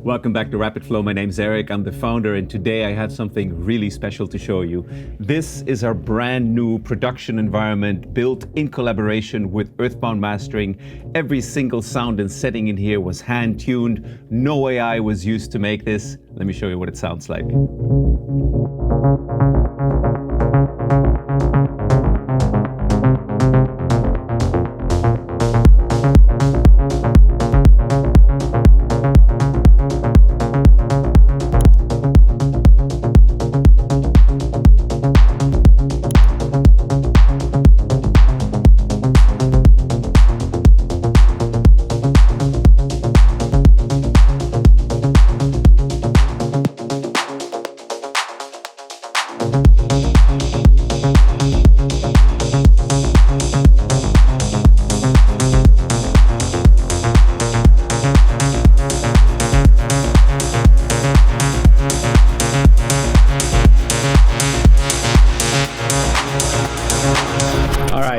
Welcome back to Rapid Flow. My name's Eric. I'm the founder, and today I have something really special to show you. This is our brand new production environment built in collaboration with Earthbound Mastering. Every single sound and setting in here was hand-tuned. No AI was used to make this. Let me show you what it sounds like.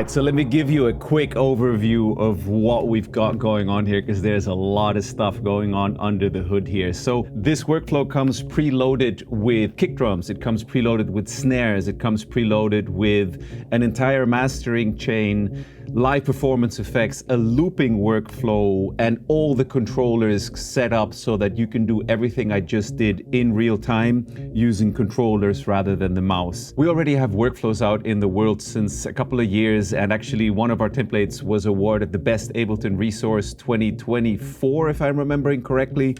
So let me give you a quick overview of what we've got going on here, because there's a lot of stuff going on under the hood here. So this workflow comes preloaded with kick drums, it comes preloaded with snares, it comes preloaded with an entire mastering chain, live performance effects, a looping workflow, and all the controllers set up so that you can do everything I just did in real time using controllers rather than the mouse. We already have workflows out in the world since a couple of years, and actually one of our templates was awarded the Best Ableton Resource 2024, if I'm remembering correctly.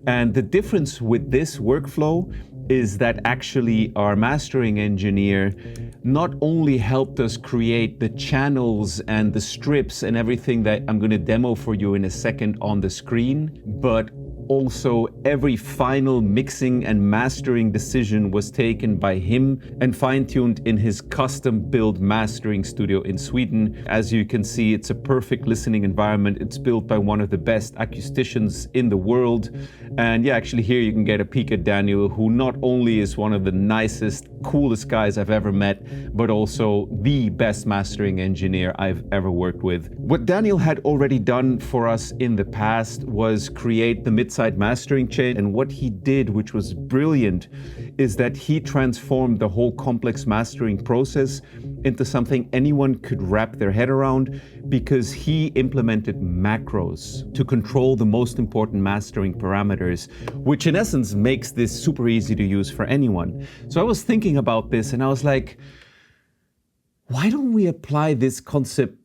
And the difference with this workflow is that actually our mastering engineer not only helped us create the channels and the strips and everything that I'm going to demo for you in a second on the screen, but also every final mixing and mastering decision was taken by him and fine-tuned in his custom-built mastering studio in Sweden. As you can see, it's a perfect listening environment. It's built by one of the best acousticians in the world. And yeah, actually here you can get a peek at Daniel, who not only is one of the nicest, coolest guys I've ever met, but also the best mastering engineer I've ever worked with. What Daniel had already done for us in the past was create the mid-side mastering chain, and what he did, which was brilliant, is that he transformed the whole complex mastering process into something anyone could wrap their head around, because he implemented macros to control the most important mastering parameters, which in essence makes this super easy to use for anyone. So I was thinking about this and I was like, why don't we apply this concept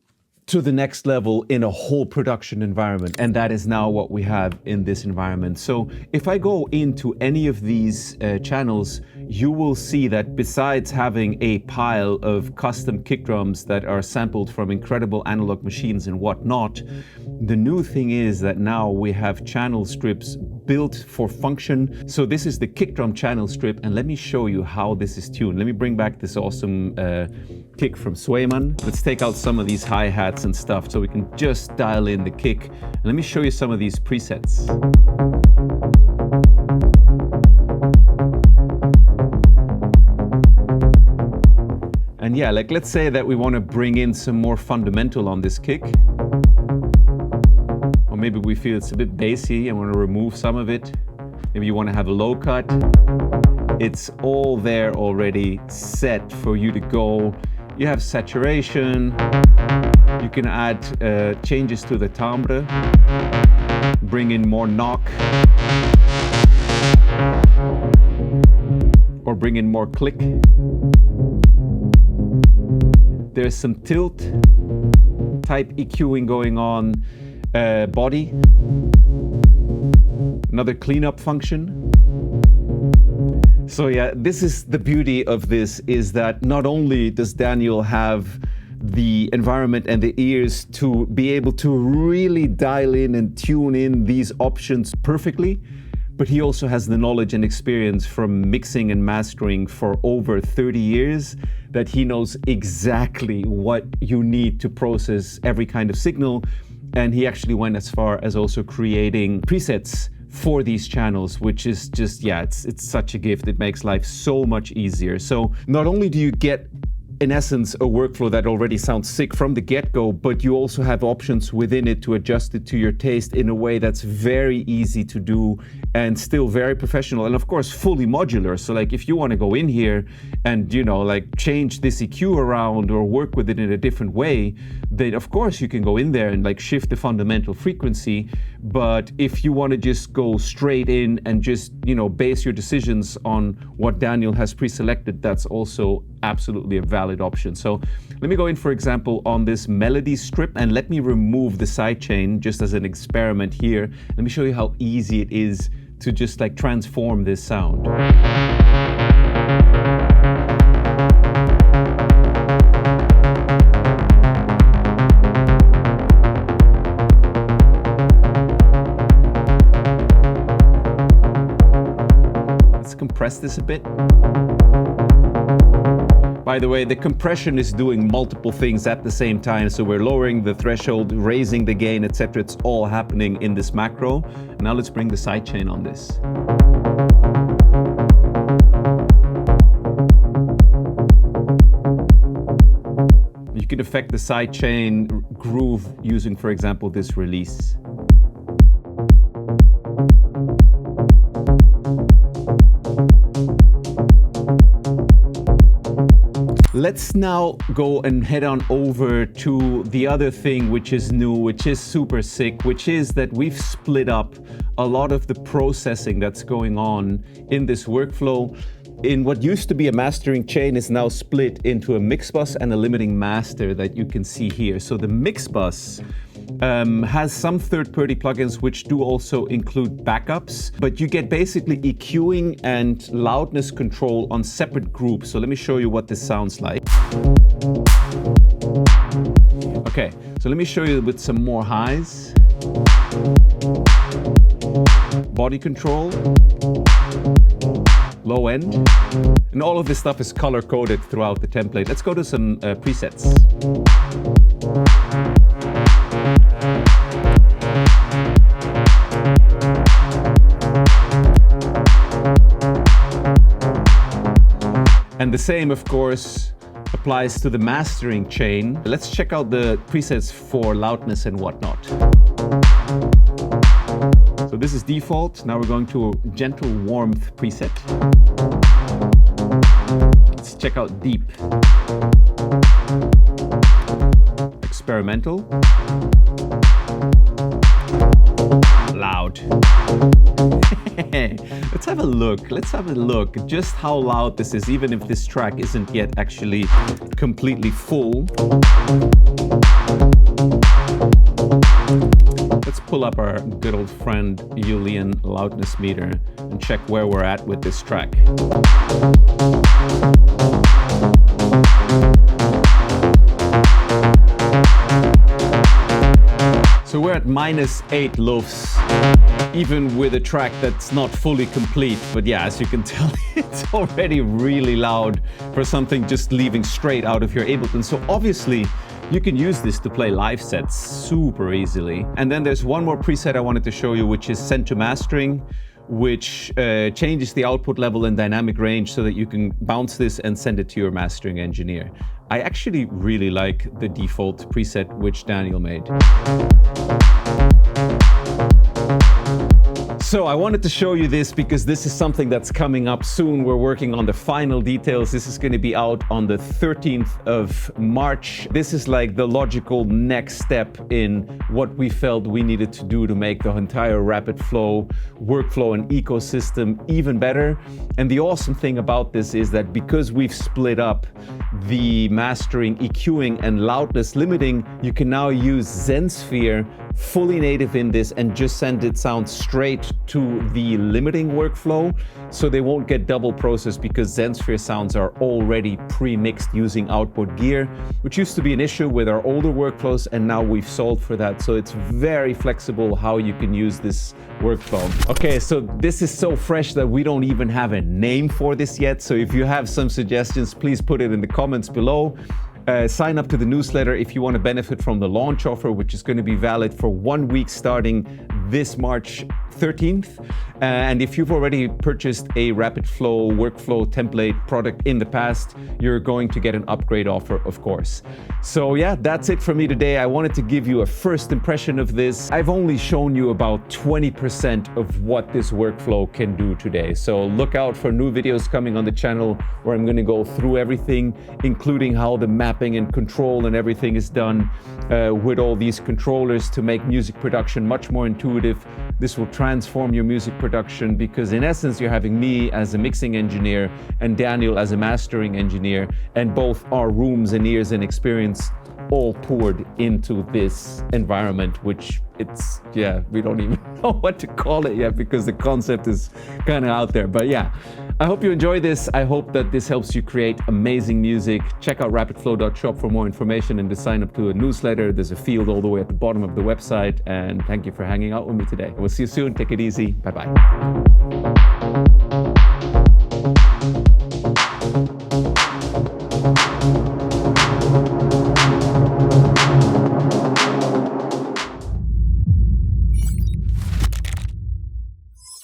to the next level in a whole production environment? And that is now what we have in this environment. So if I go into any of these channels, you will see that besides having a pile of custom kick drums that are sampled from incredible analog machines and whatnot, the new thing is that now we have channel strips built for function. So this is the kick drum channel strip, and let me show you how this is tuned. Let me bring back this awesome kick from Swayman. Let's take out some of these hi-hats and stuff so we can just dial in the kick. And let me show you some of these presets. And yeah, like let's say that we want to bring in some more fundamental on this kick. Or maybe we feel it's a bit bassy and want to remove some of it. Maybe you want to have a low cut. It's all there already set for you to go. You have saturation. You can add changes to the timbre. Bring in more knock. Or bring in more click. There's some tilt type EQing going on, body, another cleanup function. So yeah, this is the beauty of this, is that not only does Daniel have the environment and the ears to be able to really dial in and tune in these options perfectly, but he also has the knowledge and experience from mixing and mastering for over 30 years, that he knows exactly what you need to process every kind of signal. And he actually went as far as also creating presets for these channels, which is just, yeah, it's such a gift. It makes life so much easier. So not only do you get in essence, a workflow that already sounds sick from the get-go, but you also have options within it to adjust it to your taste in a way that's very easy to do and still very professional, and of course fully modular. So like if you want to go in here and like change this EQ around or work with it in a different way, then of course you can go in there and like shift the fundamental frequency. But if you want to just go straight in and just base your decisions on what Daniel has pre-selected, that's also absolutely a valid option. So let me go in, for example, on this melody strip, and let me remove the sidechain just as an experiment here. Let me show you how easy it is to just like transform this sound. Let's compress this a bit. By the way, the compression is doing multiple things at the same time. So we're lowering the threshold, raising the gain, etc. It's all happening in this macro. Now let's bring the sidechain on this. You can affect the sidechain groove using, for example, this release. Let's now go and head on over to the other thing which is new, which is super sick, which is that we've split up a lot of the processing that's going on in this workflow. In what used to be a mastering chain is now split into a mix bus and a limiting master that you can see here. So the mix bus has some third-party plugins which do also include backups, but you get basically EQing and loudness control on separate groups. So let me show you what this sounds like. Okay, so let me show you with some more highs. Body control. Low end. And all of this stuff is color-coded throughout the template. Let's go to some presets. And the same, of course, applies to the mastering chain. Let's check out the presets for loudness and whatnot. So this is default. Now we're going to a gentle warmth preset. Let's check out deep. Experimental. Loud. Let's have a look. Let's have a look just how loud this is, even if this track isn't yet actually completely full. Let's pull up our good old friend Julian loudness meter and check where we're at with this track. So we're at -8 LOFs, even with a track that's not fully complete. But yeah, as you can tell, it's already really loud for something just leaving straight out of your Ableton. So obviously, you can use this to play live sets super easily. And then there's one more preset I wanted to show you, which is send to mastering, which changes the output level and dynamic range so that you can bounce this and send it to your mastering engineer. I actually really like the default preset which Daniel made. So I wanted to show you this because this is something that's coming up soon. We're working on the final details. This is going to be out on the 13th of March. This is like the logical next step in what we felt we needed to do to make the entire Rapid Flow workflow and ecosystem even better. And the awesome thing about this is that because we've split up the mastering, EQing, and loudness limiting, you can now use ZenSphere fully native in this and just send it sound straight to the limiting workflow, so they won't get double processed because ZenSphere sounds are already pre-mixed using output gear, which used to be an issue with our older workflows, and now we've solved for that. So it's very flexible how you can use this workflow. Okay, so this is so fresh that we don't even have a name for this yet. So if you have some suggestions, please put it in the comments below. Sign up to the newsletter if you want to benefit from the launch offer, which is going to be valid for 1 week starting this March 13th. And if you've already purchased a RapidFlow workflow template product in the past, you're going to get an upgrade offer, of course. So yeah, that's it for me today. I wanted to give you a first impression of this. I've only shown you about 20% of what this workflow can do today. So look out for new videos coming on the channel where I'm going to go through everything, including how the mapping and control and everything is done with all these controllers to make music production much more intuitive. This will transform your music production because in essence you're having me as a mixing engineer and Daniel as a mastering engineer, and both our rooms and ears and experience all poured into this environment, which it's, yeah, we don't even know what to call it yet because the concept is kind of out there. But yeah, I hope you enjoy this. I hope that this helps you create amazing music. Check out rapidflow.shop for more information and to sign up to a newsletter. There's a field all the way at the bottom of the website. And thank you for hanging out with me today. We'll see you soon. Take it easy. Bye-bye.